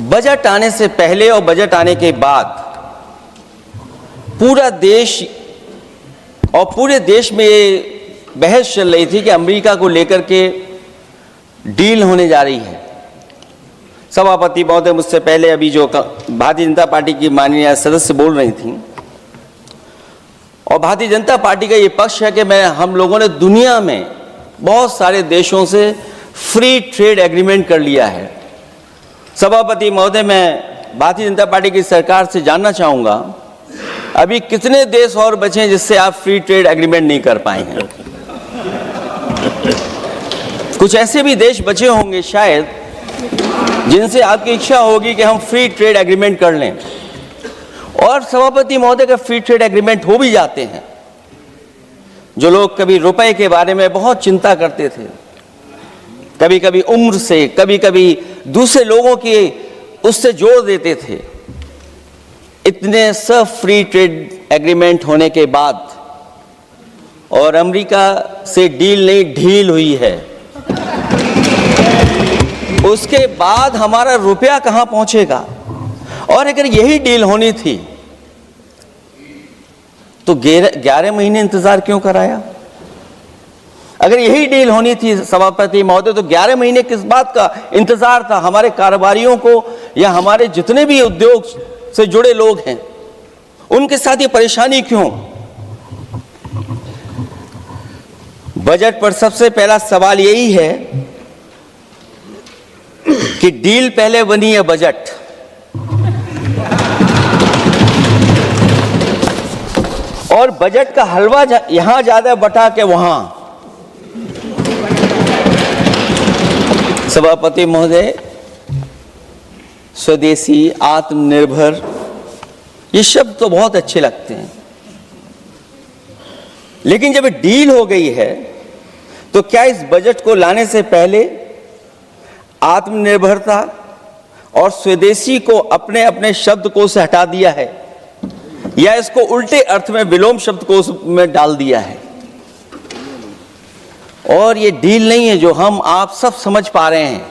Budget आने से पहले और बजट आने के बाद पूरा देश और पूरे देश में ये बहस चल रही थी कि अमेरिका को लेकर के डील होने जा रही है। सभापति महोदय मुझसे पहले अभी जो भारतीय जनता पार्टी की माननीय सदस्य बोल रही थी, और भारतीय जनता पार्टी का ये पक्ष है कि हम लोगों ने दुनिया में बहुत सारे देशों से फ्री ट्रेड एग्रीमेंट कर लिया है। सभापति महोदय, मैं भारतीय जनता पार्टी की सरकार से जानना चाहूँगा, अभी कितने देश और बचे हैं जिससे आप फ्री ट्रेड एग्रीमेंट नहीं कर पाए हैं? कुछ ऐसे भी देश बचे होंगे शायद जिनसे आपकी इच्छा होगी कि हम फ्री ट्रेड एग्रीमेंट कर लें, और सभापति महोदय का फ्री ट्रेड एग्रीमेंट हो भी जाते हैं। जो लोग कभी रुपए के बारे में बहुत चिंता करते थे, कभी कभी उम्र से, कभी कभी दूसरे लोगों की उससे जोड़ देते थे, इतने सब फ्री ट्रेड एग्रीमेंट होने के बाद और अमेरिका से डील नहीं ढील हुई है, उसके बाद हमारा रुपया कहां पहुंचेगा? और अगर यही डील होनी थी तो 11 महीने इंतजार क्यों कराया? अगर यही डील होनी थी सभापति महोदय, तो 11 महीने किस बात का इंतजार था? हमारे कारोबारियों को या हमारे जितने भी उद्योग से जुड़े लोग हैं उनके साथ ये परेशानी क्यों? बजट पर सबसे पहला सवाल यही है कि डील पहले बनी है बजट। और बजट का हलवा यहां ज्यादा बटा के वहां। सभापति महोदय, स्वदेशी, आत्मनिर्भर, ये शब्द तो बहुत अच्छे लगते हैं, लेकिन जब डील हो गई है तो क्या इस बजट को लाने से पहले आत्मनिर्भरता और स्वदेशी को अपने अपने शब्दकोश से हटा दिया है, या इसको उल्टे अर्थ में विलोम शब्दकोश में डाल दिया है? और ये डील नहीं है जो हम आप सब समझ पा रहे हैं,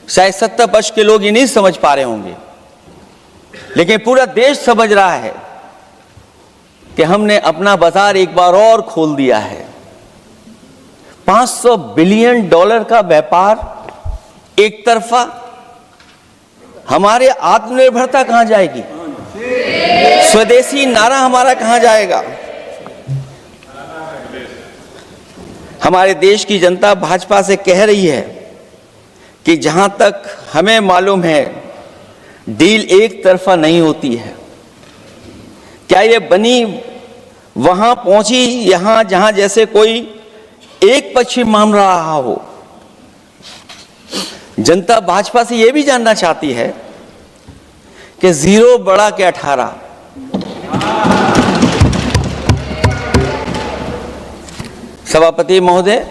शायद 70 वर्ष के लोग ये नहीं समझ पा रहे होंगे, लेकिन पूरा देश समझ रहा है कि हमने अपना बाजार एक बार और खोल दिया है। $500 बिलियन का व्यापार एक तरफा, हमारे आत्मनिर्भरता कहां जाएगी? स्वदेशी नारा हमारा कहां जाएगा? हमारे देश की जनता भाजपा से कह रही है कि जहां तक हमें मालूम है डील एक तरफा नहीं होती है। क्या ये बनी वहां पहुंची यहां जहां जैसे कोई एक पक्ष मान रहा हो? जनता भाजपा से यह भी जानना चाहती है कि 0 बड़ा के 18। सभापति महोदय,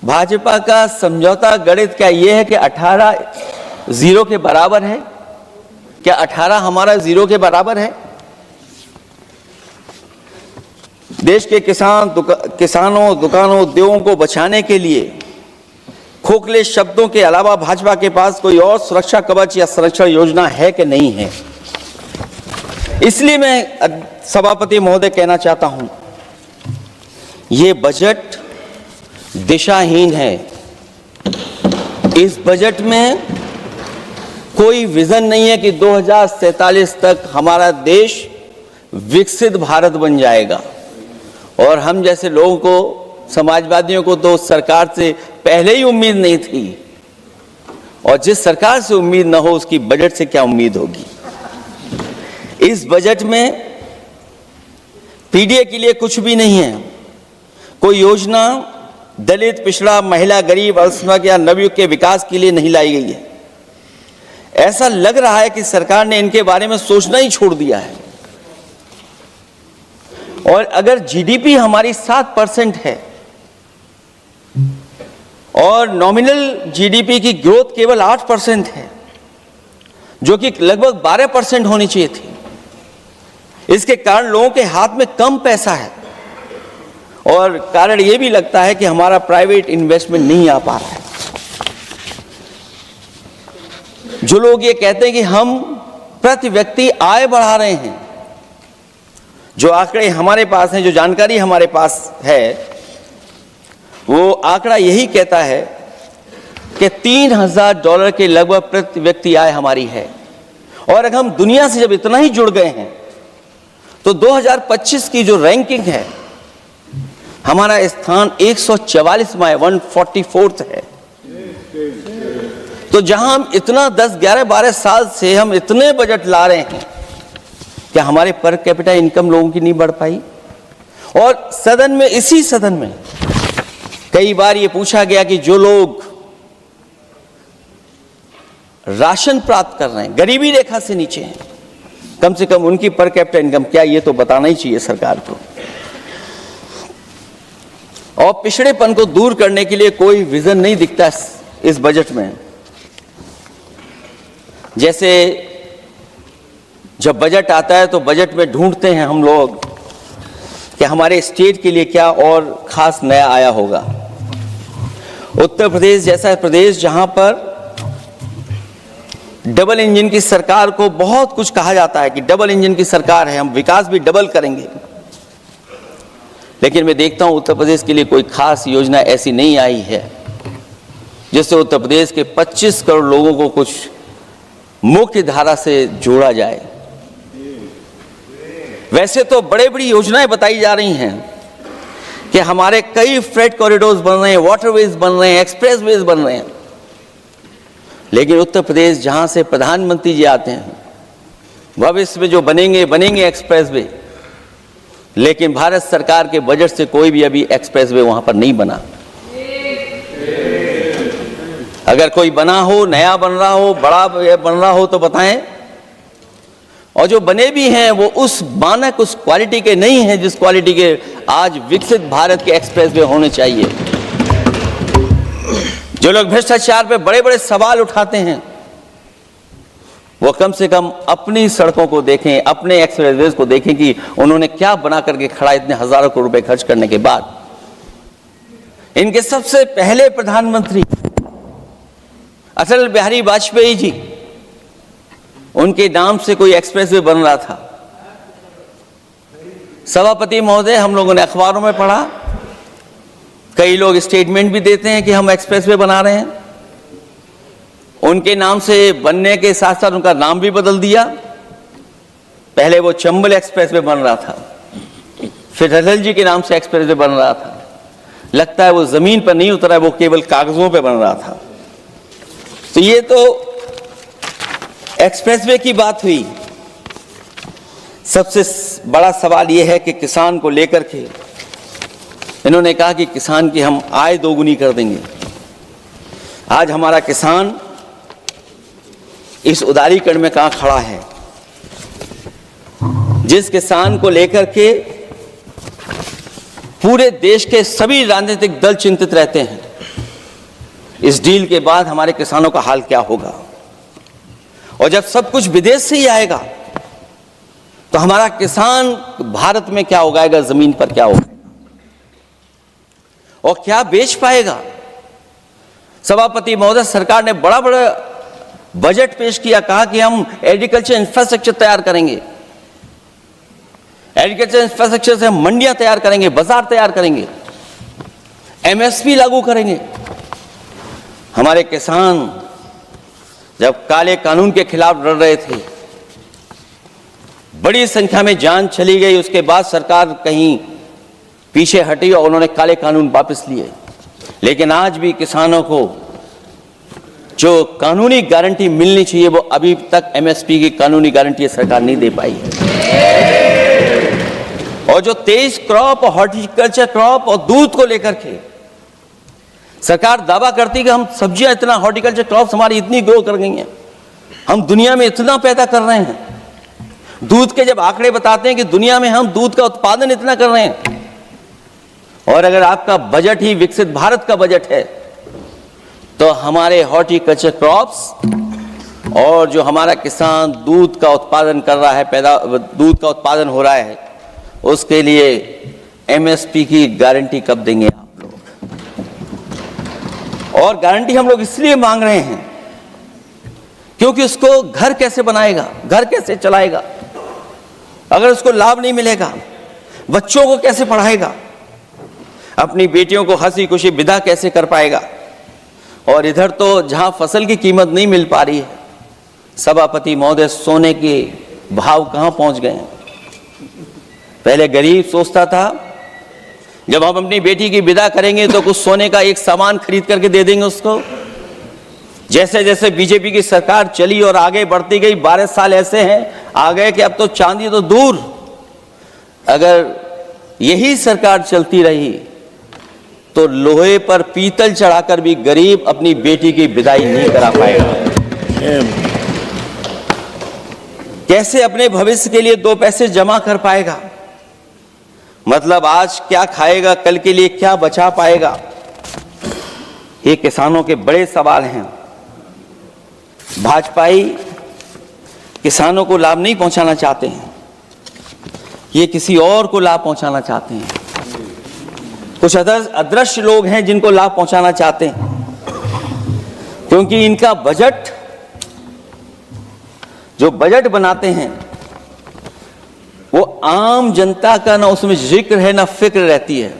भाजपा का समझौता गणित क्या यह है कि 18 0 के बराबर है? क्या 18 हमारा 0 के बराबर है? देश के किसानों, दुकानों, उद्योगों को बचाने के लिए खोखले शब्दों के अलावा भाजपा के पास कोई और सुरक्षा कवच या संरक्षण योजना है कि नहीं है? इसलिए मैं सभापति महोदय कहना चाहता हूं, ये बजट दिशाहीन है। इस बजट में कोई विजन नहीं है कि 2047 तक हमारा देश विकसित भारत बन जाएगा। और हम जैसे लोगों को, समाजवादियों को तो सरकार से पहले ही उम्मीद नहीं थी, और जिस सरकार से उम्मीद न हो उसकी बजट से क्या उम्मीद होगी? इस बजट में पीडीए के लिए कुछ भी नहीं है। कोई योजना दलित, पिछड़ा, महिला, गरीब, अल्पसंख्यक या नवयुवक के विकास के लिए नहीं लाई गई है। ऐसा लग रहा है कि सरकार ने इनके बारे में सोचना ही छोड़ दिया है। और अगर जीडीपी हमारी 7% है और नॉमिनल जीडीपी की ग्रोथ केवल 8% है, जो कि लगभग 12% होनी चाहिए थी, इसके कारण लोगों के हाथ में कम पैसा है, और कारण यह भी लगता है कि हमारा प्राइवेट इन्वेस्टमेंट नहीं आ पा रहा है। जो लोग ये कहते हैं कि हम प्रति व्यक्ति आय बढ़ा रहे हैं, जो आंकड़े हमारे पास हैं, जो जानकारी हमारे पास है, वो आंकड़ा यही कहता है कि $3000 के लगभग प्रति व्यक्ति आय हमारी है। और अगर हम दुनिया से जब इतना ही जुड़ गए हैं तो 2025 की जो रैंकिंग है, हमारा स्थान 144वां है, 144th है। तो जहां हम इतना 10, 11, 12 साल से हम इतने बजट ला रहे हैं, क्या हमारे पर कैपिटा इनकम लोगों की नहीं बढ़ पाई? और सदन में, इसी सदन में कई बार ये पूछा गया कि जो लोग राशन प्राप्त कर रहे हैं, गरीबी रेखा से नीचे हैं, कम से कम उनकी पर कैपिटा इनकम क्या, ये तो बताना ही चाहिए सरकार को। और पिछड़ेपन को दूर करने के लिए कोई विजन नहीं दिखता इस बजट में। जैसे जब बजट आता है तो बजट में ढूंढते हैं हम लोग कि हमारे स्टेट के लिए क्या और खास नया आया होगा। उत्तर प्रदेश जैसा प्रदेश जहां पर डबल इंजन की सरकार को बहुत कुछ कहा जाता है कि डबल इंजन की सरकार है, हम विकास भी डबल करेंगे, लेकिन मैं देखता हूं उत्तर प्रदेश के लिए कोई खास योजना ऐसी नहीं आई है जिससे उत्तर प्रदेश के 25 करोड़ लोगों को कुछ मुख्य धारा से जोड़ा जाए। वैसे तो बड़ी बड़ी योजनाएं बताई जा रही हैं कि हमारे कई फ्रेट कॉरिडोर्स बन रहे हैं, वाटरवेज बन रहे हैं, एक्सप्रेसवेज बन रहे हैं, लेकिन उत्तर प्रदेश जहां से प्रधानमंत्री जी आते हैं, भविष्य में जो बनेंगे एक्सप्रेसवे, लेकिन भारत सरकार के बजट से कोई भी अभी एक्सप्रेसवे वहां पर नहीं बना। अगर कोई बना हो, नया बन रहा हो, बड़ा बन रहा हो तो बताएं। और जो बने भी हैं वो उस मानक, उस क्वालिटी के नहीं हैं जिस क्वालिटी के आज विकसित भारत के एक्सप्रेसवे होने चाहिए। जो लोग भ्रष्टाचार पे बड़े बड़े सवाल उठाते हैं, वो कम से कम अपनी सड़कों को देखें, अपने एक्सप्रेसवेज को देखें कि उन्होंने क्या बना करके खड़ा इतने हजारों करोड़ रुपए खर्च करने के बाद। इनके सबसे पहले प्रधानमंत्री अटल बिहारी वाजपेयी जी, उनके नाम से कोई एक्सप्रेसवे बन रहा था। सभापति महोदय, हम लोगों ने अखबारों में पढ़ा, कई लोग स्टेटमेंट भी देते हैं कि हम एक्सप्रेसवे बना रहे हैं। उनके नाम से बनने के साथ साथ उनका नाम भी बदल दिया। पहले वो चंबल एक्सप्रेसवे बन रहा था, फिर अटल जी के नाम से एक्सप्रेसवे बन रहा था। लगता है वो जमीन पर नहीं उतरा, वो केवल कागजों पे बन रहा था। तो ये तो एक्सप्रेसवे की बात हुई। सबसे बड़ा सवाल यह है कि किसान को लेकर के इन्होंने कहा कि किसान की हम आय दोगुनी कर देंगे। आज हमारा किसान इस उदारीकरण में कहां खड़ा है? जिस किसान को लेकर के पूरे देश के सभी राजनीतिक दल चिंतित रहते हैं, इस डील के बाद हमारे किसानों का हाल क्या होगा? और जब सब कुछ विदेश से ही आएगा तो हमारा किसान भारत में क्या उगाएगा, जमीन पर क्या होगा और क्या बेच पाएगा? सभापति महोदय, सरकार ने बड़ा बड़ा बजट पेश किया, कहा कि हम एग्रीकल्चर इंफ्रास्ट्रक्चर तैयार करेंगे, एग्रीकल्चर इंफ्रास्ट्रक्चर से हम मंडियां तैयार करेंगे, बाजार तैयार करेंगे, एमएसपी लागू करेंगे। हमारे किसान जब काले कानून के खिलाफ लड़ रहे थे, बड़ी संख्या में जान चली गई, उसके बाद सरकार कहीं पीछे हटी और उन्होंने काले कानून वापस लिए। लेकिन आज भी किसानों को जो कानूनी गारंटी मिलनी चाहिए वो अभी तक एमएसपी की कानूनी गारंटी सरकार नहीं दे पाई है। और जो तेज क्रॉप और हॉर्टिकल्चर क्रॉप और दूध को लेकर के सरकार दावा करती है कि हम सब्जियां इतना, हॉर्टिकल्चर क्रॉप्स हमारी इतनी ग्रो कर गई हैं, हम दुनिया में इतना पैदा कर रहे हैं। दूध के जब आंकड़े बताते हैं कि दुनिया में हम दूध का उत्पादन इतना कर रहे हैं, और अगर आपका बजट ही विकसित भारत का बजट है तो हमारे हॉर्टिकल्चर क्रॉप्स और जो हमारा किसान दूध का उत्पादन कर रहा है, दूध का उत्पादन हो रहा है, उसके लिए एमएसपी की गारंटी कब देंगे आप लोग? और गारंटी हम लोग इसलिए मांग रहे हैं क्योंकि उसको घर कैसे बनाएगा, घर कैसे चलाएगा, अगर उसको लाभ नहीं मिलेगा, बच्चों को कैसे पढ़ाएगा, अपनी बेटियों को हंसी खुशी विदा कैसे कर पाएगा। और इधर तो जहां फसल की कीमत नहीं मिल पा रही है, सभापति महोदय, सोने के भाव कहां पहुंच गए हैं। पहले गरीब सोचता था जब हम अपनी बेटी की विदा करेंगे तो कुछ सोने का एक सामान खरीद करके दे देंगे उसको। जैसे जैसे बीजेपी की सरकार चली और आगे बढ़ती गई, 12 साल ऐसे हैं आ गए कि अब तो चांदी तो दूर, अगर यही सरकार चलती रही तो लोहे पर पीतल चढ़ाकर भी गरीब अपनी बेटी की विदाई नहीं करा पाएगा। कैसे अपने भविष्य के लिए 2 पैसे जमा कर पाएगा, मतलब आज क्या खाएगा, कल के लिए क्या बचा पाएगा। ये किसानों के बड़े सवाल हैं। भाजपाई किसानों को लाभ नहीं पहुंचाना चाहते हैं, ये किसी और को लाभ पहुंचाना चाहते हैं। कुछ अदृश्य लोग हैं जिनको लाभ पहुंचाना चाहते हैं, क्योंकि इनका बजट, जो बजट बनाते हैं वो आम जनता का ना उसमें जिक्र है ना फिक्र रहती है।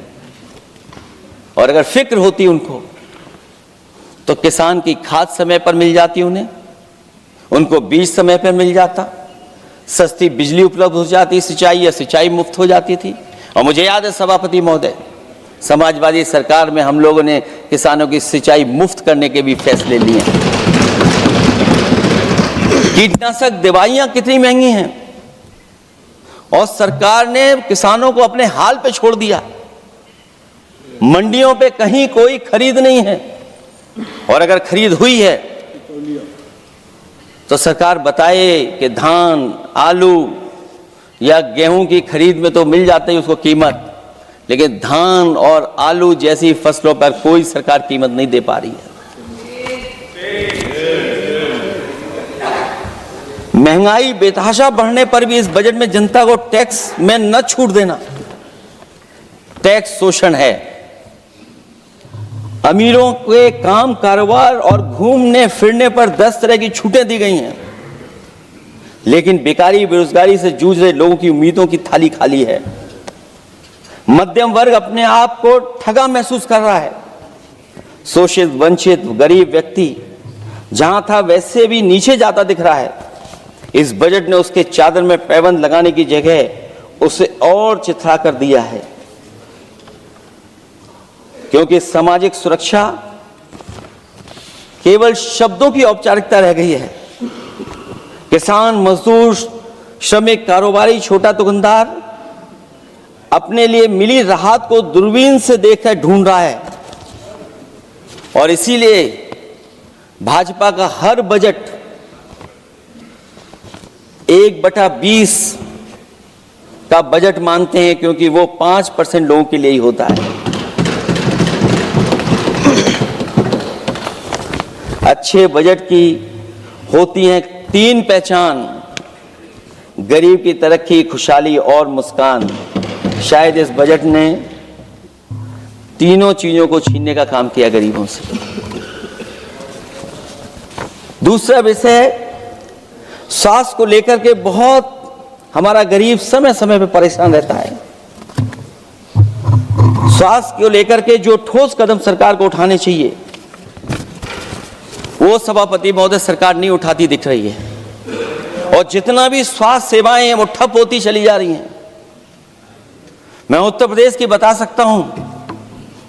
और अगर फिक्र होती उनको तो किसान की खाद समय पर मिल जाती, उनको बीज समय पर मिल जाता, सस्ती बिजली उपलब्ध हो जाती, सिंचाई या सिंचाई मुफ्त हो जाती थी। और मुझे याद है सभापति महोदय, समाजवादी सरकार में हम लोगों ने किसानों की सिंचाई मुफ्त करने के भी फैसले लिए। कीटनाशक दवाइयां कितनी महंगी हैं और सरकार ने किसानों को अपने हाल पे छोड़ दिया। मंडियों पे कहीं कोई खरीद नहीं है, और अगर खरीद हुई है तो सरकार बताए कि धान, आलू या गेहूं की खरीद में तो मिल जाती है उसको कीमत, लेकिन धान और आलू जैसी फसलों पर कोई सरकार कीमत नहीं दे पा रही है। महंगाई बेतहाशा बढ़ने पर भी इस बजट में जनता को टैक्स में न छूट देना टैक्स शोषण है। अमीरों के काम कारोबार और घूमने फिरने पर 10 तरह की छूटें दी गई हैं, लेकिन बेकारी बेरोजगारी से जूझ रहे लोगों की उम्मीदों की थाली खाली है। मध्यम वर्ग अपने आप को ठगा महसूस कर रहा है। शोषित, वंचित, गरीब व्यक्ति जहां था वैसे भी नीचे जाता दिख रहा है। इस बजट ने उसके चादर में पैबंद लगाने की जगह उसे और चिथड़ा कर दिया है, क्योंकि सामाजिक सुरक्षा केवल शब्दों की औपचारिकता रह गई है। किसान, मजदूर, श्रमिक, कारोबारी, छोटा दुकानदार अपने लिए मिली राहत को दूरबीन से देखकर ढूंढ रहा है। और इसीलिए भाजपा का हर बजट 1/20 का बजट मानते हैं, क्योंकि वो 5% लोगों के लिए ही होता है। अच्छे बजट की होती हैं 3 पहचान: गरीब की तरक्की, खुशहाली और मुस्कान। शायद इस बजट ने तीनों चीजों को छीनने का काम किया गरीबों से। दूसरा विषय, स्वास्थ्य को लेकर के बहुत हमारा गरीब समय समय पर परेशान रहता है। स्वास्थ्य को लेकर के जो ठोस कदम सरकार को उठाने चाहिए वो सभापति महोदय सरकार नहीं उठाती दिख रही है, और जितना भी स्वास्थ्य सेवाएं हैं वो ठप होती चली जा रही हैं। मैं उत्तर प्रदेश की बता सकता हूं,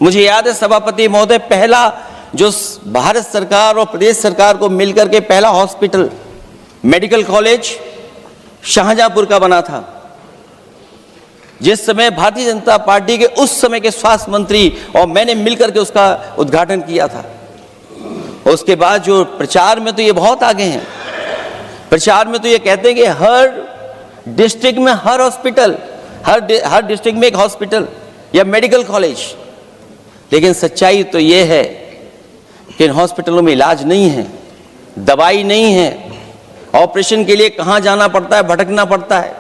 मुझे याद है सभापति महोदय, पहला जो भारत सरकार और प्रदेश सरकार को मिलकर के पहला हॉस्पिटल, मेडिकल कॉलेज शाहजहांपुर का बना था, जिस समय भारतीय जनता पार्टी के उस समय के स्वास्थ्य मंत्री और मैंने मिलकर के उसका उद्घाटन किया था। उसके बाद जो प्रचार में तो ये बहुत आगे हैं, प्रचार में तो ये कहते हैं कि हर डिस्ट्रिक्ट में हर हॉस्पिटल, हर डिस्ट्रिक्ट में एक हॉस्पिटल या मेडिकल कॉलेज, लेकिन सच्चाई तो ये है कि इन हॉस्पिटलों में इलाज नहीं है, दवाई नहीं है, ऑपरेशन के लिए कहाँ जाना पड़ता है, भटकना पड़ता है।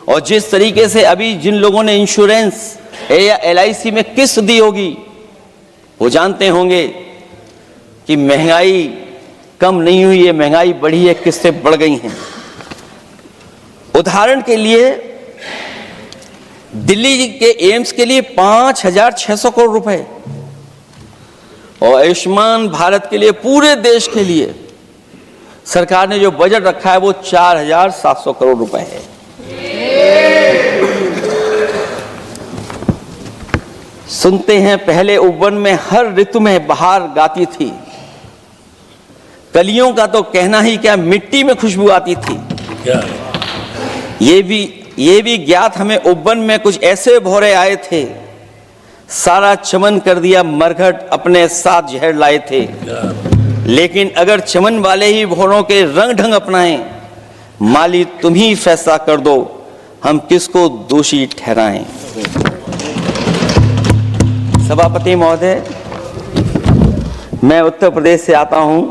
और जिस तरीके से अभी जिन लोगों ने इंश्योरेंस या LIC में किस्त दी होगी वो जानते होंगे कि महंगाई कम नहीं हुई है, महंगाई बढ़ी है, किस्तें बढ़ गई हैं। उदाहरण के लिए दिल्ली के एम्स के लिए 5,600 करोड़ रुपए और आयुष्मान भारत के लिए पूरे देश के लिए सरकार ने जो बजट रखा है वो 4,700 करोड़ रुपए है। सुनते हैं पहले उपवन में हर ऋतु में बहार गाती थी, कलियों का तो कहना ही क्या, मिट्टी में खुशबू आती थी। क्या? ये भी ज्ञात हमें उपवन में कुछ ऐसे भौरे आए थे, सारा चमन कर दिया मरघट, अपने साथ जहर लाए थे। लेकिन अगर चमन वाले ही भौरों के रंग ढंग अपनाएं, माली तुम ही फैसला कर दो, हम किसको दोषी ठहराएं। सभापति महोदय, मैं उत्तर प्रदेश से आता हूं,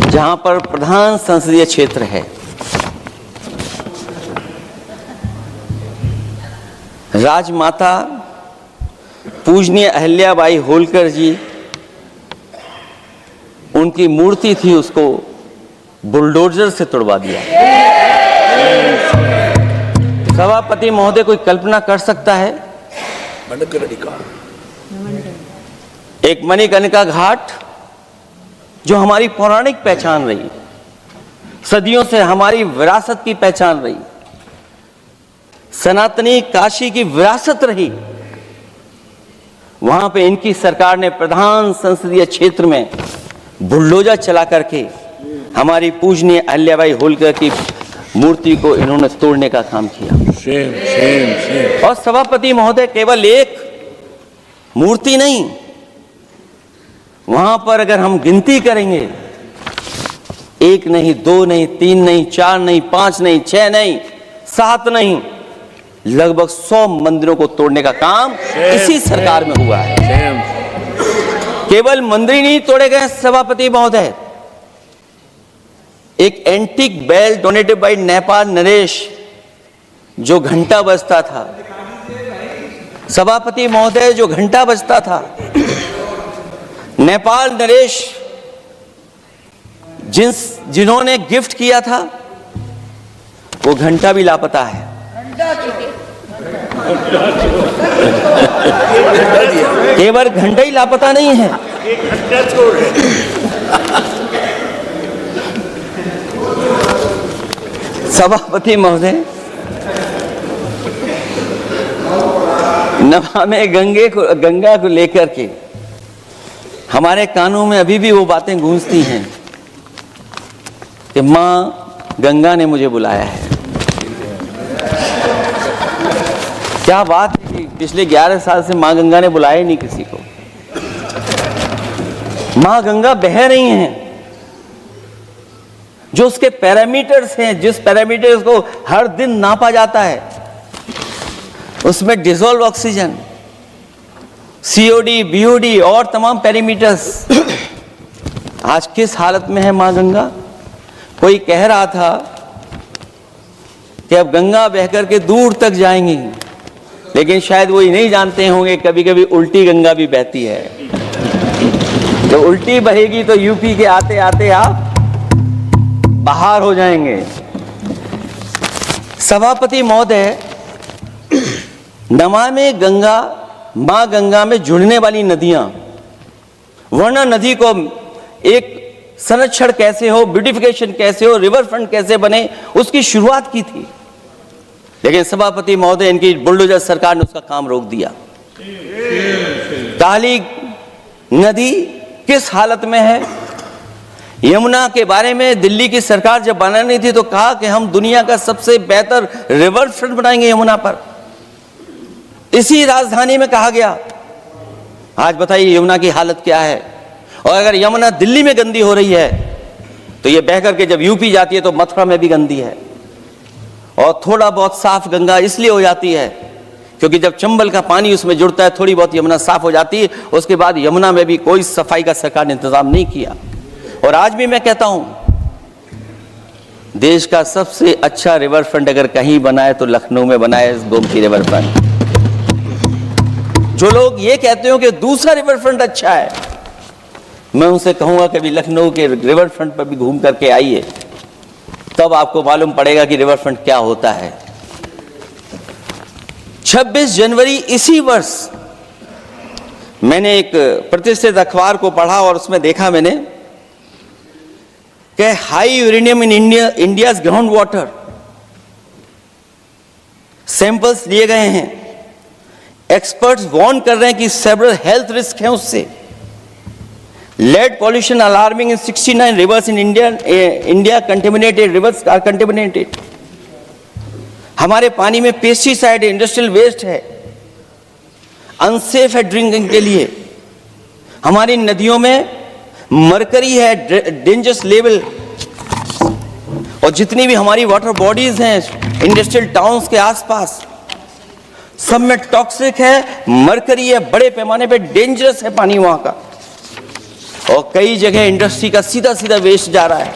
जहां पर प्रधान संसदीय क्षेत्र है। राजमाता पूजनीय अहिल्याबाई होलकर जी, उनकी मूर्ति थी, उसको बुलडोजर से तोड़वा दिया। सभापति महोदय, कोई कल्पना कर सकता है एक मणिकर्णिका घाट जो हमारी पौराणिक पहचान रही, सदियों से हमारी विरासत की पहचान रही, सनातनी काशी की विरासत रही, वहां पे इनकी सरकार ने प्रधान संसदीय क्षेत्र में बुलडोजर चला करके हमारी पूजनीय अहिल्याबाई होलकर की मूर्ति को इन्होंने तोड़ने का काम किया। शेम। और सभापति महोदय, केवल एक मूर्ति नहीं, वहां पर अगर हम गिनती करेंगे, 1 नहीं, 2 नहीं, 3 नहीं, 4 नहीं, 5 नहीं, 6 नहीं, 7 नहीं, लगभग 100 मंदिरों को तोड़ने का काम इसी सरकार में हुआ है। केवल मंदिर नहीं तोड़े गए सभापति महोदय, एक antique bell donated by Nepal नरेश, जो घंटा बजता था, सभापति महोदय, जो घंटा बजता था, नेपाल नरेश जिन्होंने गिफ्ट किया था, वो घंटा भी लापता है। केवल घंटा ही लापता नहीं है, सभापति महोदय, नमामि गंगा को लेकर के हमारे कानों में अभी भी वो बातें गूंजती हैं कि मां गंगा ने मुझे बुलाया है। क्या बात है कि पिछले 11 साल से मां गंगा ने बुलाया ही नहीं किसी को। मां गंगा बह रही हैं, जो उसके पैरामीटर्स हैं, जिस पैरामीटर्स को हर दिन नापा जाता है, उसमें डिसॉल्व ऑक्सीजन, सीओडी, बीओडी और तमाम पैरामीटर्स, आज किस हालत में है मां गंगा। कोई कह रहा था कि अब गंगा बहकर के दूर तक जाएंगी, लेकिन शायद वो ही नहीं जानते होंगे कभी कभी उल्टी गंगा भी बहती है। तो उल्टी बहेगी तो यूपी के आते आते आप बाहर हो जाएंगे। सभापति महोदय, नमामि गंगा, मां गंगा में जुड़ने वाली नदियां, वरना नदी को एक संरक्षण कैसे हो, ब्यूटिफिकेशन कैसे हो, रिवर फ्रंट कैसे बने, उसकी शुरुआत की थी। लेकिन सभापति महोदय, इनकी बुलडोजर सरकार ने उसका काम रोक दिया। काली नदी किस हालत में है। यमुना के बारे में दिल्ली की सरकार जब बनानी थी तो कहा कि हम दुनिया का सबसे बेहतर रिवर फ्रंट बनाएंगे यमुना पर, इसी राजधानी में कहा गया। आज बताइए यमुना की हालत क्या है। और अगर यमुना दिल्ली में गंदी हो रही है तो ये बह करके जब यूपी जाती है तो मथुरा में भी गंदी है। और थोड़ा बहुत साफ गंगा इसलिए हो जाती है क्योंकि जब चंबल का पानी उसमें जुड़ता है, थोड़ी बहुत यमुना साफ हो जाती है। उसके बाद यमुना में भी कोई सफाई का सरकार ने इंतजाम नहीं किया। और आज भी मैं कहता हूं, देश का सबसे अच्छा रिवर फ्रंट अगर कहीं बना है तो लखनऊ में बना है, गोमती रिवर फ्रंट। जो लोग ये कहते हो कि दूसरा रिवर फ्रंट अच्छा है, मैं उनसे कहूंगा कि अभी लखनऊ के रिवर फ्रंट पर भी घूम करके आइए, तब आपको मालूम पड़ेगा कि रिवर फ्रंट क्या होता है। 26 जनवरी इसी वर्ष मैंने एक प्रतिष्ठित अखबार को पढ़ा और उसमें देखा मैंने कि high uranium in India's ground water samples लिए गए हैं। एक्सपर्ट्स वार्न कर रहे हैं कि सेवरल हेल्थ रिस्क हैं उससे। Lead pollution alarming in 69 rivers in India contaminated, rivers are contaminated. हमारे पानी में पेस्टिसाइड है, इंडस्ट्रियल वेस्ट है, अनसेफ है ड्रिंकिंग के लिए। हमारी नदियों में मरकरी है, डेंजरस लेवल। और जितनी भी हमारी वाटर बॉडीज हैं इंडस्ट्रियल टाउन्स के आसपास, सब में टॉक्सिक है, मरकरी है, बड़े पैमाने पे डेंजरस है पानी वहां का। और कई जगह इंडस्ट्री का सीधा सीधा वेस्ट जा रहा है।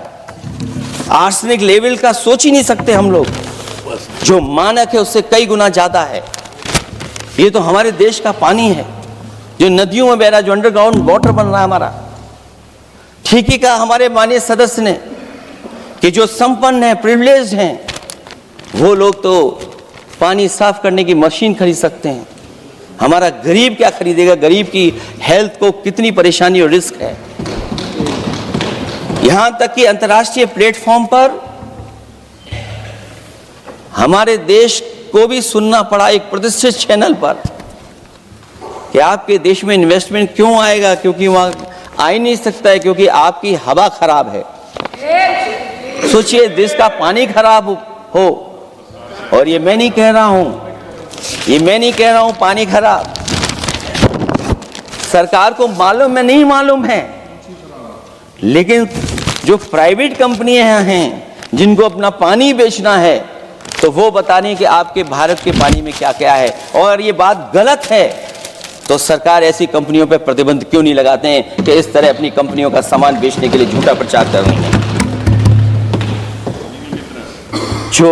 आर्सेनिक लेवल का सोच ही नहीं सकते हम लोग, जो मानक है उससे कई गुना ज्यादा है। ये तो हमारे देश का पानी है जो नदियों में बह रहा है, जो अंडरग्राउंड वाटर बन रहा है हमारा। ठीक ही कहा हमारे माननीय सदस्य ने कि जो संपन्न है, प्रिविलेज्ड हैं, वो लोग तो पानी साफ करने की मशीन खरीद सकते हैं। हमारा गरीब क्या खरीदेगा? गरीब की हेल्थ को कितनी परेशानी और रिस्क है। यहां तक कि अंतर्राष्ट्रीय प्लेटफॉर्म पर हमारे देश को भी सुनना पड़ा एक प्रतिष्ठित चैनल पर कि आपके देश में इन्वेस्टमेंट क्यों आएगा, क्योंकि वहां आ ही नहीं सकता है, क्योंकि आपकी हवा खराब है। सोचिए, देश का पानी खराब हो, और ये मैं नहीं कह रहा हूं, पानी खराब सरकार को मालूम है, नहीं मालूम है, लेकिन जो प्राइवेट कंपनियां हैं जिनको अपना पानी बेचना है, तो वो बता रही है कि आपके भारत के पानी में क्या क्या है। और ये बात गलत है तो सरकार ऐसी कंपनियों पर प्रतिबंध क्यों नहीं लगाते हैं कि इस तरह अपनी कंपनियों का सामान बेचने के लिए झूठा प्रचार कर रही हैं। जो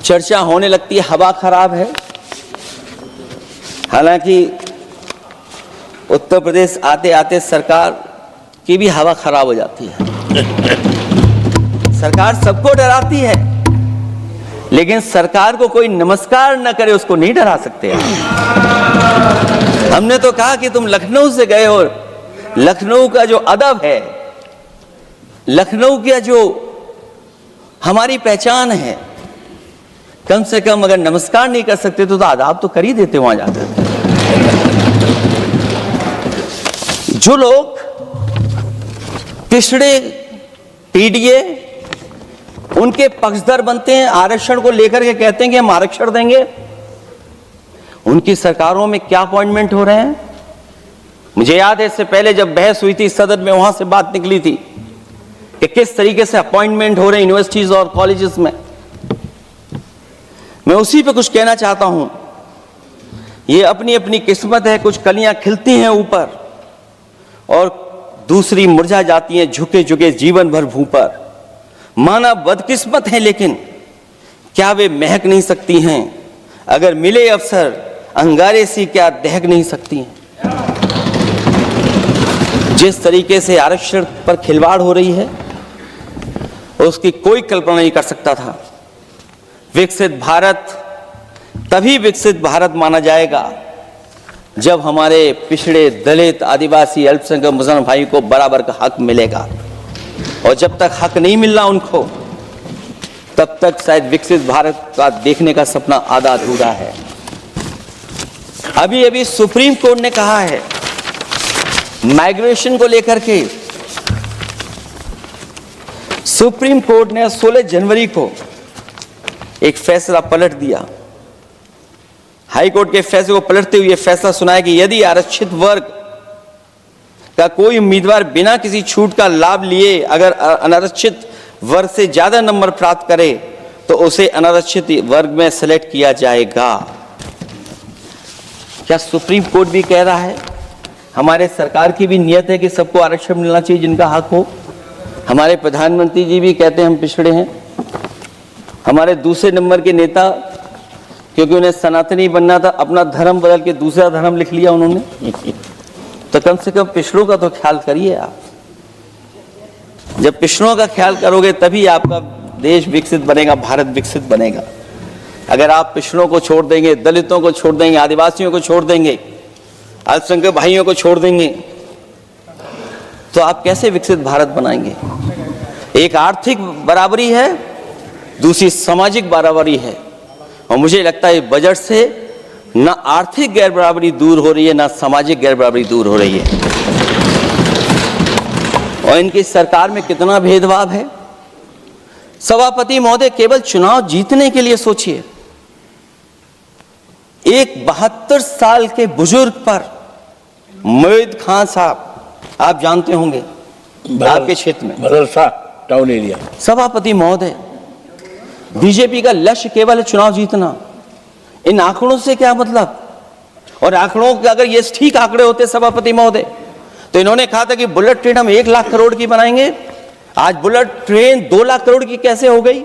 चर्चा होने लगती है हवा खराब है, हालांकि उत्तर प्रदेश आते आते सरकार की भी हवा खराब हो जाती है। सरकार सबको डराती है, लेकिन सरकार को कोई नमस्कार न करे उसको नहीं डरा सकते। हमने तो कहा कि तुम लखनऊ से गए हो, लखनऊ का जो अदब है, लखनऊ का जो हमारी पहचान है, कम से कम अगर नमस्कार नहीं कर सकते तो आदाब तो कर ही देते वहां जाकर। जो लोग पिछड़े पीडीए उनके पक्षधर बनते हैं, आरक्षण को लेकर के कहते हैं कि हम आरक्षण देंगे, उनकी सरकारों में क्या अपॉइंटमेंट हो रहे हैं। मुझे याद है इससे पहले जब बहस हुई थी सदन में, वहां से बात निकली थी कि किस तरीके से अपॉइंटमेंट हो रहे हैं यूनिवर्सिटीज और कॉलेजेस में। मैं उसी पे कुछ कहना चाहता हूं। ये अपनी अपनी किस्मत है, कुछ कलियां खिलती हैं ऊपर और दूसरी मुरझा जाती हैं झुके झुके जीवन भर भूं पर। माना बदकिस्मत है, लेकिन क्या वे महक नहीं सकती हैं? अगर मिले अवसर अंगारे सी क्या दहक नहीं सकती हैं? जिस तरीके से आरक्षण पर खिलवाड़ हो रही है उसकी कोई कल्पना नहीं कर सकता था। विकसित भारत तभी विकसित भारत माना जाएगा जब हमारे पिछड़े, दलित, आदिवासी, अल्पसंख्यक मुसलमान भाई को बराबर का हक मिलेगा। और जब तक हक नहीं मिल रहा उनको, तब तक शायद विकसित भारत का देखने का सपना आधा अधूरा है। अभी अभी सुप्रीम कोर्ट ने कहा है माइग्रेशन को लेकर के, सुप्रीम कोर्ट ने 16 जनवरी को एक फैसला पलट दिया। हाई कोर्ट के फैसले को पलटते हुए फैसला सुनाया कि यदि आरक्षित वर्ग का कोई उम्मीदवार बिना किसी छूट का लाभ लिए अगर अनारक्षित वर्ग से ज्यादा नंबर प्राप्त करे तो उसे अनारक्षित वर्ग में सेलेक्ट किया जाएगा। क्या सुप्रीम कोर्ट भी कह रहा है? हमारे सरकार की भी नियत है कि सबको आरक्षण मिलना चाहिए जिनका हक हो। हमारे प्रधानमंत्री जी भी कहते हैं हम पिछड़े हैं। हमारे दूसरे नंबर के नेता, क्योंकि उन्हें सनातनी बनना था, अपना धर्म बदल के दूसरा धर्म लिख लिया उन्होंने। तो कम से कम पिछड़ों का तो ख्याल करिए आप। जब पिछड़ों का ख्याल करोगे तभी आपका देश विकसित बनेगा, भारत विकसित बनेगा। अगर आप पिछड़ों को छोड़ देंगे, दलितों को छोड़ देंगे, आदिवासियों को छोड़ देंगे, अल्पसंख्यक भाइयों को छोड़ देंगे, तो आप कैसे विकसित भारत बनाएंगे? एक आर्थिक बराबरी है, दूसरी सामाजिक बराबरी है। और मुझे लगता है बजट से न आर्थिक गैर बराबरी दूर हो रही है, न सामाजिक गैर बराबरी दूर हो रही है। और इनकी सरकार में कितना भेदभाव है। सभापति महोदय, केवल चुनाव जीतने के लिए सोचिए। एक 72 साल के बुजुर्ग पर मोईद खान साहब, आप जानते होंगे आपके क्षेत्र में, मदरसा टाउन एरिया। सभापति महोदय, बीजेपी का लक्ष्य केवल है चुनाव जीतना। इन आंकड़ों से क्या मतलब? और आंकड़ों के अगर ये ठीक आंकड़े होते सभापति महोदय, तो इन्होंने कहा था कि बुलेट ट्रेन हम 1 लाख करोड़ की बनाएंगे। आज बुलेट ट्रेन 2 लाख करोड़ की कैसे हो गई?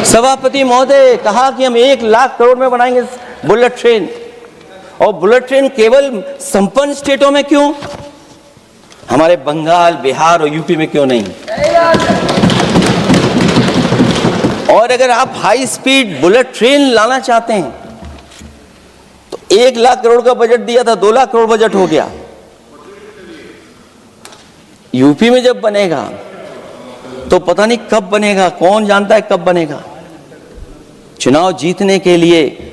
सभापति महोदय कहा कि हम 1 लाख करोड़ में बनाएंगे बुलेट ट्रेन। और बुलेट ट्रेन केवल संपन्न स्टेटों में क्यों? हमारे बंगाल, बिहार और यूपी में क्यों नहीं? और अगर आप हाई स्पीड बुलेट ट्रेन लाना चाहते हैं तो 1 लाख करोड़ का बजट दिया था, 2 लाख करोड़ बजट हो गया। यूपी में जब बनेगा तो पता नहीं कब बनेगा, कौन जानता है कब बनेगा। चुनाव जीतने के लिए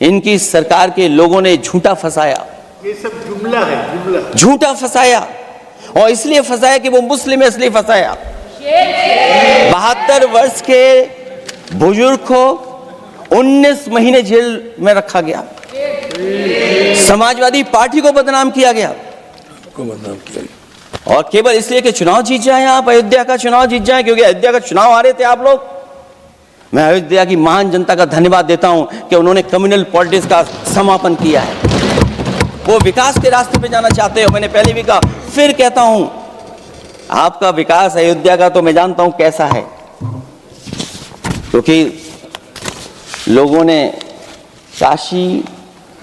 इनकी सरकार के लोगों ने झूठा फंसाया। ये सब जुमला है, जुमला। झूठा फंसाया, और इसलिए फंसाया कि वो मुस्लिम है, इसलिए फंसाया। 72 वर्ष के बुजुर्ग को 19 महीने जेल में रखा गया। समाजवादी पार्टी को बदनाम किया गया, और केवल इसलिए कि चुनाव जीत जाए आप, अयोध्या का चुनाव जीत जाए, क्योंकि अयोध्या का चुनाव आ रहे थे आप लोग। मैं अयोध्या की महान जनता का धन्यवाद देता हूं कि उन्होंने कम्युनल पॉलिटिक्स का समापन किया है। वो विकास के रास्ते पे जाना चाहते हो। मैंने पहले भी कहा, फिर कहता हूं, आपका विकास अयोध्या का तो मैं जानता हूं कैसा है, क्योंकि लोगों ने काशी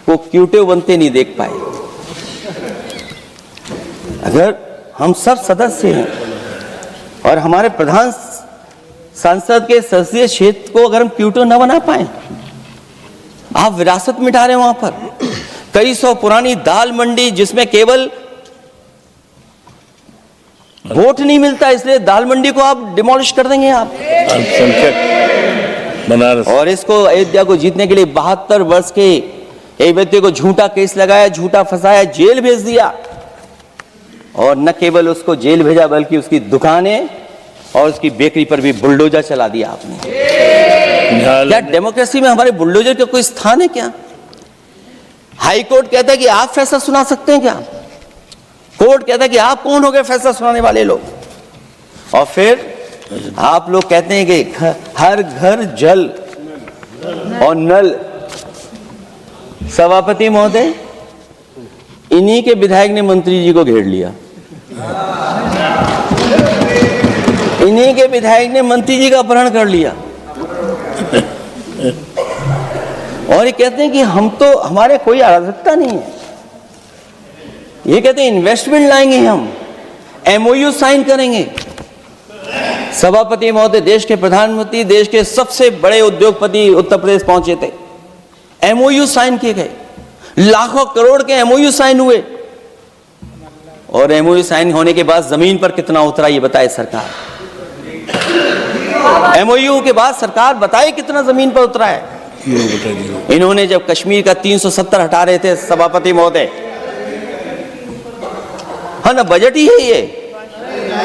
को क्यूटिव बनते नहीं देख पाए। अगर हम सब सदस्य हैं और हमारे प्रधान संसद के संसदीय क्षेत्र को अगर हम क्यूटिव न बना पाए, आप विरासत मिटा रहे हैं। वहां पर कई सौ पुरानी दाल मंडी, जिसमें केवल वोट नहीं मिलता, इसलिए दाल मंडी को आप डिमोलिश कर देंगे आप। बनारस। और इसको अयोध्या को जीतने के लिए 72 वर्ष के एक व्यक्ति को झूठा केस लगाया, झूठा फंसाया, जेल भेज दिया। और न केवल उसको जेल भेजा, बल्कि उसकी दुकानें और उसकी बेकरी पर भी बुलडोजर चला दिया आपने। क्या डेमोक्रेसी में हमारे बुलडोजर का कोई स्थान है क्या? हाई कोर्ट कहता है कि आप फैसला सुना सकते हैं क्या? कोर्ट कहता है कि आप कौन हो गए फैसला सुनाने वाले लोग? और फिर आप लोग कहते हैं कि हर घर जल और नल। सभापति महोदय, इन्हीं के विधायक ने मंत्री जी को घेर लिया। इन्हीं के विधायक ने मंत्री जी का अपहरण कर लिया, और ये कहते हैं कि हम तो, हमारे कोई आवश्यकता नहीं है। ये कहते हैं इन्वेस्टमेंट लाएंगे, हम एमओयू साइन करेंगे। सभापति महोदय, देश के प्रधानमंत्री, देश के सबसे बड़े उद्योगपति उत्तर प्रदेश पहुंचे थे, एमओयू साइन किए गए, लाखों करोड़ के एमओयू साइन हुए। और एमओयू साइन होने के बाद जमीन पर कितना उतरा ये बताए सरकार। एमओयू के बाद सरकार बताए कितना जमीन पर उतरा है। इन्होंने जब कश्मीर का 370 हटा रहे थे सभापति महोदय, हाँ ना, बजट ही है ये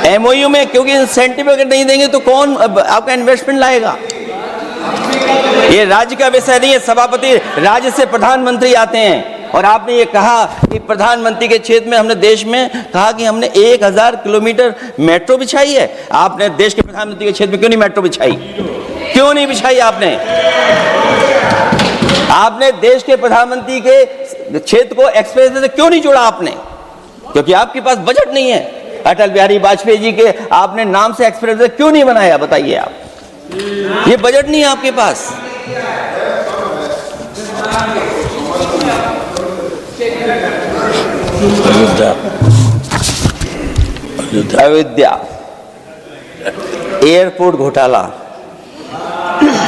एमओयू में, क्योंकि इंसेंटिव अगर नहीं देंगे तो कौन आपका इन्वेस्टमेंट लाएगा? ये राज्य का विषय नहीं है सभापति, राज्य से प्रधानमंत्री आते हैं। और आपने ये कहा कि प्रधानमंत्री के क्षेत्र में, हमने देश में कहा कि हमने 1000 किलोमीटर मेट्रो बिछाई है। आपने देश के प्रधानमंत्री के क्षेत्र में क्यों नहीं मेट्रो बिछाई? क्यों नहीं बिछाई आपने? आपने देश के प्रधानमंत्री के क्षेत्र को एक्सप्रेस से क्यों नहीं जोड़ा आपने? क्योंकि आपके पास बजट नहीं है। अटल बिहारी वाजपेयी जी के आपने नाम से एक्सप्रेस क्यों नहीं बनाया? बताइए आप, ये बजट नहीं है आपके पास। अयोध्या अयोध्या एयरपोर्ट घोटाला।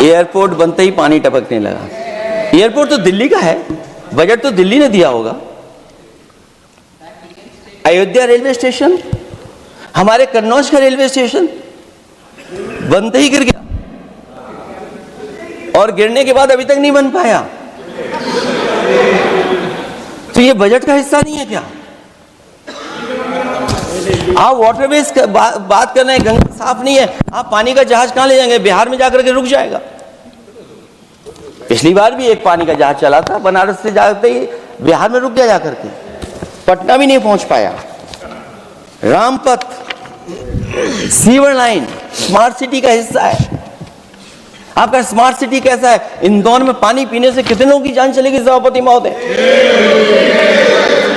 एयरपोर्ट बनते ही पानी टपकने लगा। एयरपोर्ट तो दिल्ली का है, बजट तो दिल्ली ने दिया होगा। अयोध्या रेलवे स्टेशन, हमारे कन्नौज का रेलवे स्टेशन बनते ही गिर गया, और गिरने के बाद अभी तक नहीं बन पाया। तो ये बजट का हिस्सा नहीं है क्या? आप वाटरवेज बात कर रहे हैं, गंगा साफ नहीं है, आप पानी का जहाज कहां ले जाएंगे? बिहार में जाकर के रुक जाएगा। पिछली बार भी एक पानी का जहाज चला था, बनारस से जाते ही बिहार में रुक गया, जाकर के पटना भी नहीं पहुंच पाया। Rampath, sewer line smart city का हिस्सा है। आपका स्मार्ट सिटी कैसा है? इंदौर में पानी पीने से कितने लोगों की जान चलेगी सभापति महोदय?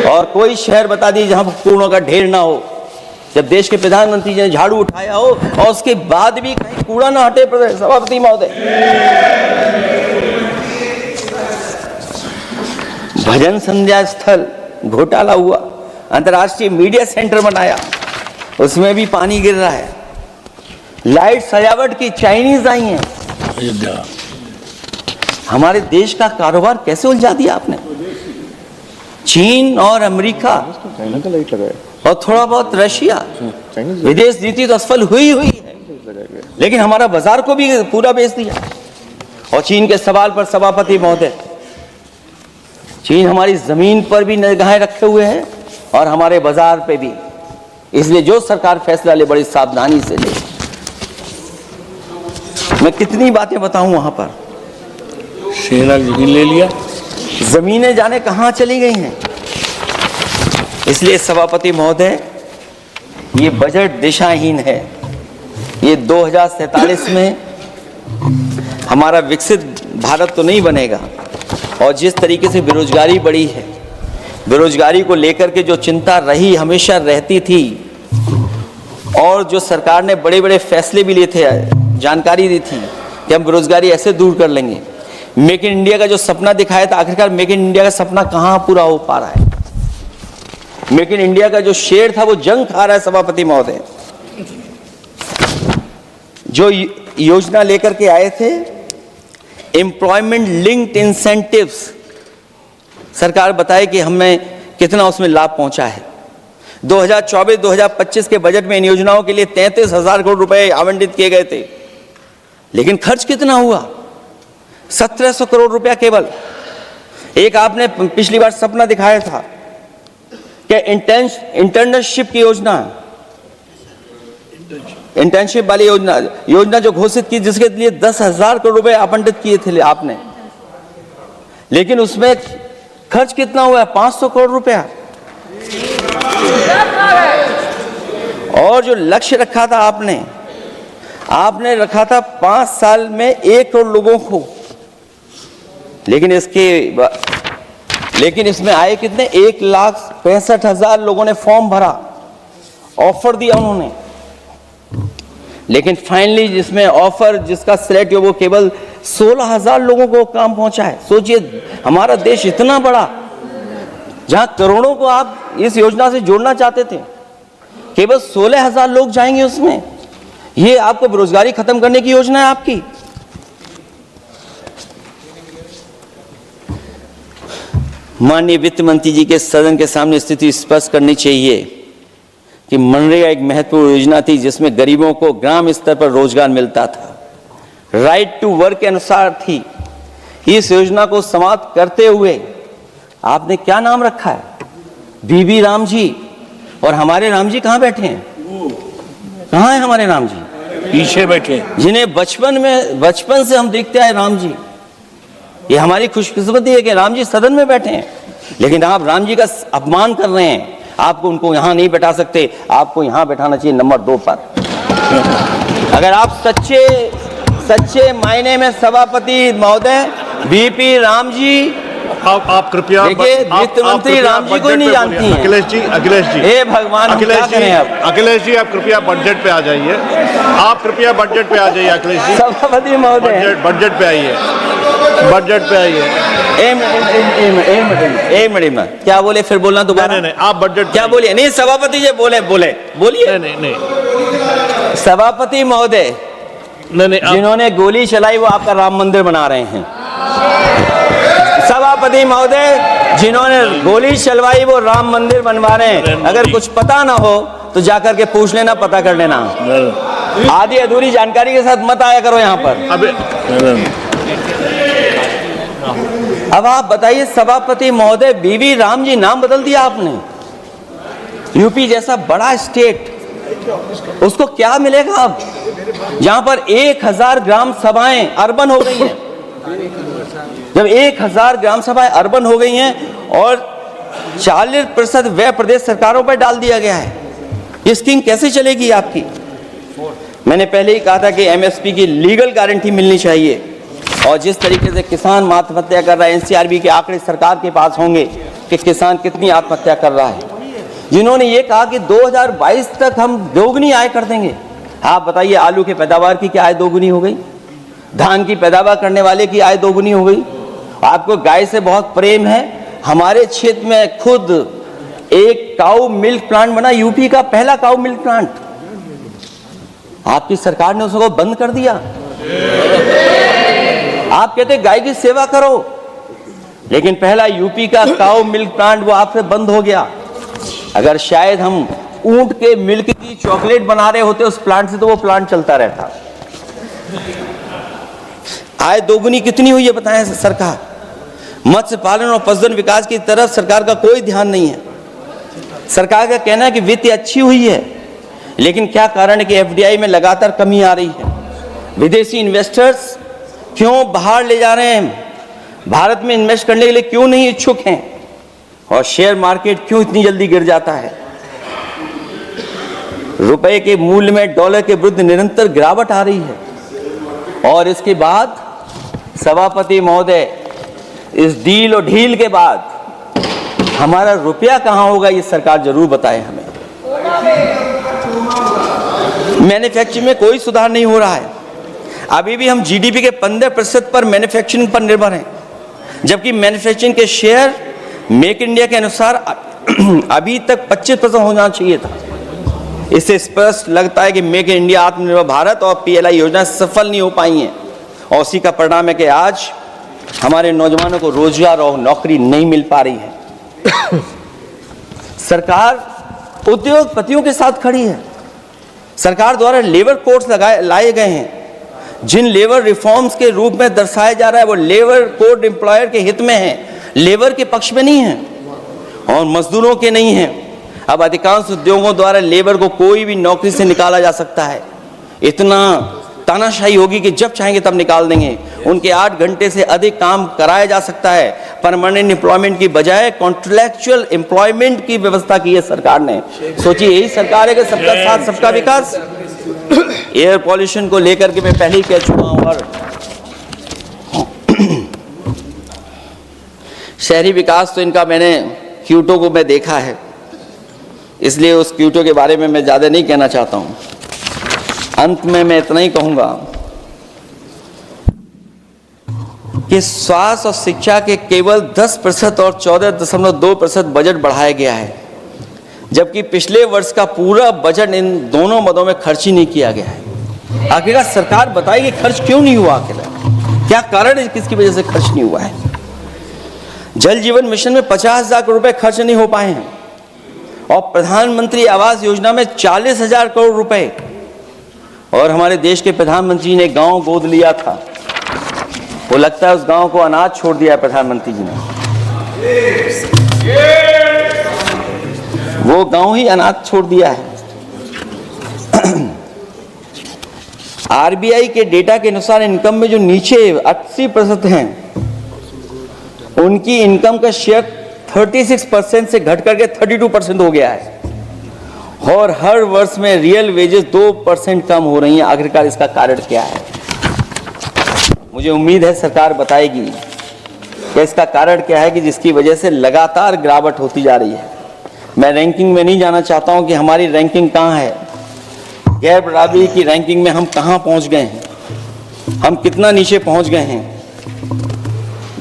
और कोई शहर बता दीजिए जहां कूड़ों का ढेर ना हो। जब देश के प्रधानमंत्री जी ने झाड़ू उठाया हो और उसके बाद भी कहीं कूड़ा ना हटे सभापति महोदय। भजन संध्या स्थल घोटाला हुआ, अंतर्राष्ट्रीय मीडिया सेंटर बनाया, उसमें भी पानी गिर रहा है। लाइट सजावट की चाइनीज आई हैं। अयोध्या हमारे देश का कारोबार कैसे उलझा दिया आपने? चीन और अमेरिका चाइना का लाइट लगाया और थोड़ा बहुत रशिया, चाइनीज विदेश नीति तो असफल हुई है, लेकिन हमारा बाजार को भी पूरा बेच दिया। और चीन के सवाल पर सभापति महोदय, चीन हमारी जमीन पर भी निगाहें रखे हुए है और हमारे बाजार पे भी। इसलिए जो सरकार फैसला ले बड़ी सावधानी से ले। मैं कितनी बातें बताऊं वहां पर। सेना जमीन ले लिया, जमीनें जाने कहां चली गई हैं। इसलिए सभापति महोदय, ये बजट दिशाहीन है। ये 2047 में हमारा विकसित भारत तो नहीं बनेगा। और जिस तरीके से बेरोजगारी बढ़ी है, बेरोजगारी को लेकर के जो चिंता रही, हमेशा रहती थी, और जो सरकार ने बड़े बड़े फैसले भी लिए थे, जानकारी दी थी कि हम बेरोजगारी ऐसे दूर कर लेंगे। मेक इन इंडिया का जो सपना दिखाया था, आखिरकार मेक इन इंडिया का सपना कहां पूरा हो पा रहा है? मेक इन इंडिया का जो शेर था वो जंग खा रहा है सभापति महोदय। जो योजना लेकर के आए थे, एम्प्लॉयमेंट लिंक्ड इंसेंटिव्स, सरकार बताए कि हमें कितना उसमें लाभ पहुंचा है। 2024-2025 के बजट में इन योजनाओं के लिए 33,000 करोड़ रुपए आवंटित किए गए थे, लेकिन खर्च कितना हुआ? 1700 करोड़ रुपया केवल। एक आपने पिछली बार सपना दिखाया था कि इंटर्नशिप की योजना, इंटर्नशिप वाली योजना जो घोषित की, जिसके लिए 10,000 करोड़ रुपए आवंटित किए थे आपने, लेकिन उसमें खर्च कितना हुआ है? 500 करोड़ रुपया। और जो लक्ष्य रखा था आपने रखा था 5 साल में 1 करोड़ लोगों को, लेकिन इसमें आए कितने? 1,65,000 लोगों ने फॉर्म भरा, ऑफर दिया उन्होंने, लेकिन फाइनली जिसमें ऑफर जिसका सिलेक्ट हुआ वो केवल 16,000 लोगों को काम पहुंचा है। सोचिए, हमारा देश इतना बड़ा, जहां करोड़ों को आप इस योजना से जोड़ना चाहते थे, केवल 16,000 लोग जाएंगे उसमें। ये आपको बेरोजगारी खत्म करने की योजना है आपकी? माननीय वित्त मंत्री जी के सदन के सामने स्थिति स्पष्ट करनी चाहिए कि मनरेगा एक महत्वपूर्ण योजना थी जिसमें गरीबों को ग्राम स्तर पर रोजगार मिलता था, राइट टू वर्क के अनुसार थी। इस योजना को समाप्त करते हुए आपने क्या नाम रखा है? बीबी राम जी। और हमारे राम जी कहां बैठे हैं? कहां है हमारे राम जी? पीछे बैठे, जिन्हें बचपन से हम देखते आए राम जी। ये हमारी खुशकिस्मती है कि राम जी सदन में बैठे हैं, लेकिन आप राम जी का अपमान कर रहे हैं। आपको उनको यहां नहीं बैठा सकते, आपको यहां बैठाना चाहिए नंबर 2 पर। अगर आप सच्चे मायने में सभापति महोदय, बीपी राम जी आप कृपया देखिए, वित्त मंत्री राम जी को ही नहीं जानती हैं। अखिलेश जी हे भगवान, हम क्या करें अब? अखिलेश जी आप कृपया बजट पे आ जाइए। आप कृपया बजट पे आ जाइए अखिलेश जी। सभापति महोदय, बजट पे आइए। बजट पे आइए। एक मिनट क्या बोले, फिर बोलना दोबारा। नहीं, आप बजट क्या बोलिए? नहीं, सभापति जी बोलिए। नहीं सभापति महोदय, नहीं जिन्होंने गोली चलाई वो आपका राम मंदिर बना रहे हैं। सभापति महोदय, जिन्होंने गोली चलवाई वो राम मंदिर बनवा रहे हैं। अगर कुछ पता ना हो तो जाकर के पूछ लेना, पता कर लेना। आधी अधूरी जानकारी के साथ मत आया करो यहाँ पर। अब आप बताइए सभापति महोदय, बीवी राम जी नाम बदल दिया आपने। यूपी जैसा बड़ा स्टेट, उसको क्या मिलेगा अब, जहां पर 1000 ग्राम सभाएं अर्बन हो गई हैं। जब 1000 ग्राम सभाएं अर्बन हो गई हैं और 40% व्यय प्रदेश सरकारों पर डाल दिया गया है, ये स्कीम कैसे चलेगी आपकी? मैंने पहले ही कहा था कि एमएसपी की लीगल गारंटी मिलनी चाहिए। और जिस तरीके से किसान आत्महत्या कर रहा है, एनसीआरबी के आंकड़े सरकार के पास होंगे कि किसान कितनी आत्महत्या कर रहा है। जिन्होंने ये कहा कि 2022 तक हम दोगुनी आय कर देंगे। आप बताइए, आलू के पैदावार की क्या आय दोगुनी हो गई? धान की पैदावार करने वाले की आय दोगुनी हो गई। आपको गाय से बहुत प्रेम है। हमारे क्षेत्र में खुद एक काऊ मिल्क प्लांट बना, यूपी का पहला काऊ मिल्क प्लांट। आपकी सरकार ने उसको बंद कर दिया। आप कहते गाय की सेवा करो, लेकिन पहला यूपी का काऊ मिल्क प्लांट वो आपसे बंद हो गया। अगर शायद हम ऊंट के मिल्क की चॉकलेट बना रहे होते उस प्लांट से तो वो प्लांट चलता रहता। आय दोगुनी कितनी हुई है बताएं सरकार? मत्स्य पालन और पशुधन विकास की तरफ सरकार का कोई ध्यान नहीं है। सरकार का कहना है कि वित्त अच्छी हुई है, लेकिन क्या कारण है कि एफडीआई में लगातार कमी आ रही है? विदेशी इन्वेस्टर्स क्यों बाहर ले जा रहे हैं? भारत में इन्वेस्ट करने के लिए क्यों नहीं इच्छुक हैं? और शेयर मार्केट क्यों इतनी जल्दी गिर जाता है? रुपए के मूल्य में डॉलर के विरुद्ध निरंतर गिरावट आ रही है। और इसके बाद सभापति महोदय, इस डील और ढील के बाद हमारा रुपया कहां होगा, ये सरकार जरूर बताए हमें। मैन्युफैक्चरिंग में कोई सुधार नहीं हो रहा है। अभी भी हम जीडीपी के 15% पर मैन्युफैक्चरिंग पर निर्भर हैं, जबकि मैन्युफैक्चरिंग के शेयर मेक इंडिया के अनुसार अभी तक 25% होना चाहिए था। इससे स्पष्ट लगता है कि मेक इन इंडिया, आत्मनिर्भर भारत और पीएलआई योजना सफल नहीं हो पाई हैं। और उसी का परिणाम है कि आज हमारे नौजवानों को रोजगार और नौकरी नहीं मिल पा रही है। सरकार उद्योगपतियों के साथ खड़ी है। सरकार द्वारा लेबर कोड्स लाए गए हैं, जिन लेबर रिफॉर्म्स के रूप में दर्शाया जा रहा है वो लेबर कोड एम्प्लॉयर के हित में है, लेबर के पक्ष में नहीं है और मजदूरों के नहीं है। अब अधिकांश उद्योगों द्वारा लेबर को कोई भी नौकरी से निकाला जा सकता है। इतना तानाशाही होगी कि जब चाहेंगे तब निकाल देंगे। उनके 8 घंटे से अधिक काम कराया जा सकता है। परमानेंट एम्प्लॉयमेंट की बजाय कॉन्ट्रैक्चुअल एम्प्लॉयमेंट की व्यवस्था की है सरकार ने। सोचिए, यही सरकार है कि सबका साथ सबका विकास। एयर पॉल्यूशन को लेकर के मैं पहले ही कह चुका हूं। और शहरी विकास तो इनका मैंने क्यूटो को मैं देखा है, इसलिए उस क्यूटो के बारे में मैं ज़्यादा नहीं कहना चाहता हूं। अंत में मैं इतना ही कहूंगा कि स्वास्थ्य और शिक्षा के केवल 10% और 14.2% बजट बढ़ाया गया है, जबकि पिछले वर्ष का पूरा बजट इन दोनों मदों में खर्च ही नहीं किया गया है। आखिरकार सरकार बताएगी खर्च क्यों नहीं हुआ, आखिर क्या कारण है, किसकी वजह से खर्च नहीं हुआ है? जल जीवन मिशन में 50,000 करोड़ रुपए खर्च नहीं हो पाए हैं और प्रधानमंत्री आवास योजना में 40,000 करोड़ रुपए। और हमारे देश के प्रधानमंत्री ने गांव गोद लिया था, वो लगता है उस गांव को अनाथ छोड़ दिया प्रधानमंत्री जी ने। वो गांव ही अनाथ छोड़ दिया है। आरबीआई के डेटा के अनुसार इनकम में जो नीचे 80% हैं, उनकी इनकम का शेयर 36% से घट करके 32% हो गया है। और हर वर्ष में रियल वेजेस 2% कम हो रही हैं। आखिरकार इसका कारण क्या है? मुझे उम्मीद है सरकार बताएगी। कि इसका कारण क्या है कि जिसकी वजह से लगातार गिरावट होती जा रही है। मैं रैंकिंग में नहीं जाना चाहता हूं कि हमारी रैंकिंग कहां है, गैर बराबरी की रैंकिंग में हम कहां पहुंच गए हैं, हम कितना नीचे पहुंच गए हैं।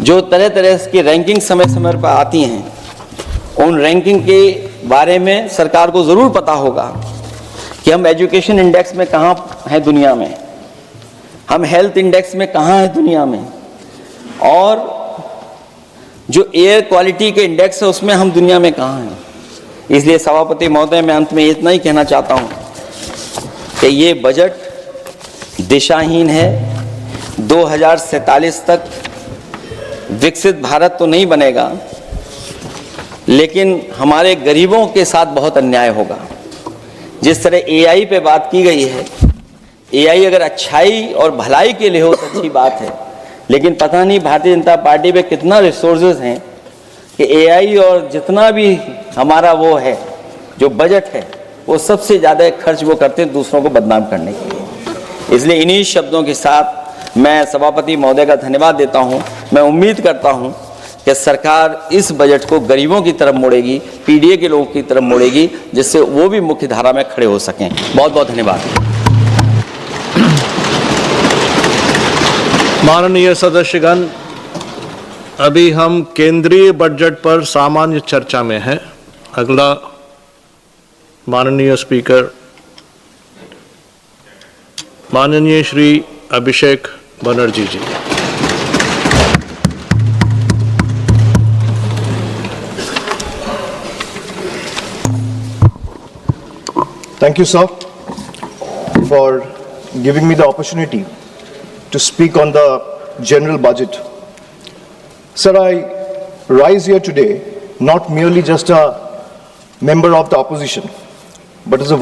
जो तरह तरह की रैंकिंग समय समय पर आती हैं, उन रैंकिंग के बारे में सरकार को ज़रूर पता होगा कि हम एजुकेशन इंडेक्स में कहां हैं दुनिया में, हम हेल्थ इंडेक्स में कहां हैं दुनिया में, और जो एयर क्वालिटी के इंडेक्स है उसमें हम दुनिया में कहां हैं। इसलिए सभापति महोदय, मैं अंत में इतना ही कहना चाहता हूं कि ये बजट दिशाहीन है। 2047 तक विकसित भारत तो नहीं बनेगा, लेकिन हमारे गरीबों के साथ बहुत अन्याय होगा। जिस तरह एआई पे बात की गई है, एआई अगर अच्छाई और भलाई के लिए हो तो अच्छी बात है, लेकिन पता नहीं भारतीय जनता पार्टी पे कितना रिसोर्सेज हैं कि एआई और जितना भी हमारा वो है जो बजट है, वो सबसे ज़्यादा खर्च वो करते हैं दूसरों को बदनाम करने के लिए। इसलिए इन्हीं शब्दों के साथ मैं सभापति महोदय का धन्यवाद देता हूं। मैं उम्मीद करता हूं कि सरकार इस बजट को गरीबों की तरफ मोड़ेगी, पीडीए के लोगों की तरफ मोड़ेगी, जिससे वो भी मुख्य धारा में खड़े हो सकें। बहुत बहुत धन्यवाद। माननीय सदस्यगण, अभी हम केंद्रीय बजट पर सामान्य चर्चा में हैं। अगला माननीय स्पीकर माननीय श्री अभिषेक बनर्जी जी। Thank you, sir, for giving me the opportunity to speak on the general budget. Sir, I rise here today not merely just a member of the opposition, but as a